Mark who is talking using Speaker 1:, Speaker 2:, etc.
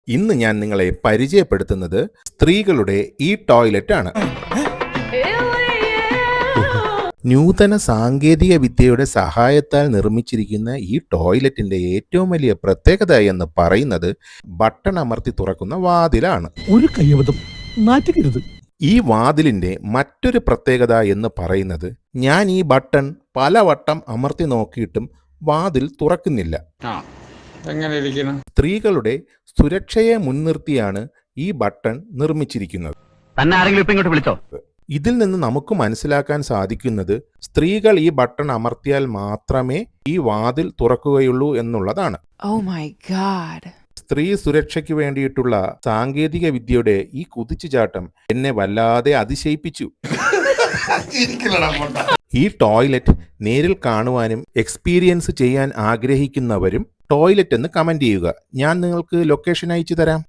Speaker 1: ഇന്ന് ഞാൻ നിങ്ങളെ പരിചയപ്പെടുത്തുന്നത് സ്ത്രീകളുടെ ഈ ടോയ്ലറ്റ് ആണ്. നൂതന സാങ്കേതിക വിദ്യയുടെ സഹായത്താൽ നിർമ്മിച്ചിരിക്കുന്ന ഈ ടോയ്ലറ്റിന്റെ ഏറ്റവും വലിയ പ്രത്യേകത എന്ന് പറയുന്നത് ബട്ടൺ അമർത്തി തുറക്കുന്ന വാതിലാണ്.
Speaker 2: ഒരു കയ്യബദ്ധം നാറ്റുകരുത്.
Speaker 1: ഈ വാതിലിന്റെ മറ്റൊരു പ്രത്യേകത എന്ന് പറയുന്നത് ഞാൻ ഈ ബട്ടൺ പലവട്ടം അമർത്തി നോക്കിയിട്ടും വാതിൽ തുറക്കുന്നില്ല. സ്ത്രീകളുടെ സുരക്ഷയെ മുൻനിർത്തിയാണ് ഈ ബട്ടൺ നിർമ്മിച്ചിരിക്കുന്നത്. ഇതിൽ നിന്ന് നമുക്ക് മനസ്സിലാക്കാൻ സാധിക്കുന്നത് സ്ത്രീകൾ ഈ ബട്ടൺ അമർത്തിയാൽ മാത്രമേ ഈ വാതിൽ തുറക്കുകയുള്ളൂ എന്നുള്ളതാണ്. സ്ത്രീ സുരക്ഷയ്ക്ക് വേണ്ടിയിട്ടുള്ള സാങ്കേതിക വിദ്യയുടെ ഈ കുതിച്ചുചാട്ടം എന്നെ വല്ലാതെ അതിശയിപ്പിച്ചു. ഈ ടോയ്ലറ്റ് നേരിൽ കാണുവാനും എക്സ്പീരിയൻസ് ചെയ്യാൻ ആഗ്രഹിക്കുന്നവരും ടോയ്ലറ്റ് എന്ന് കമന്റ് ചെയ്യുക. ഞാൻ നിങ്ങൾക്ക് ലൊക്കേഷൻ അയച്ചു തരാം.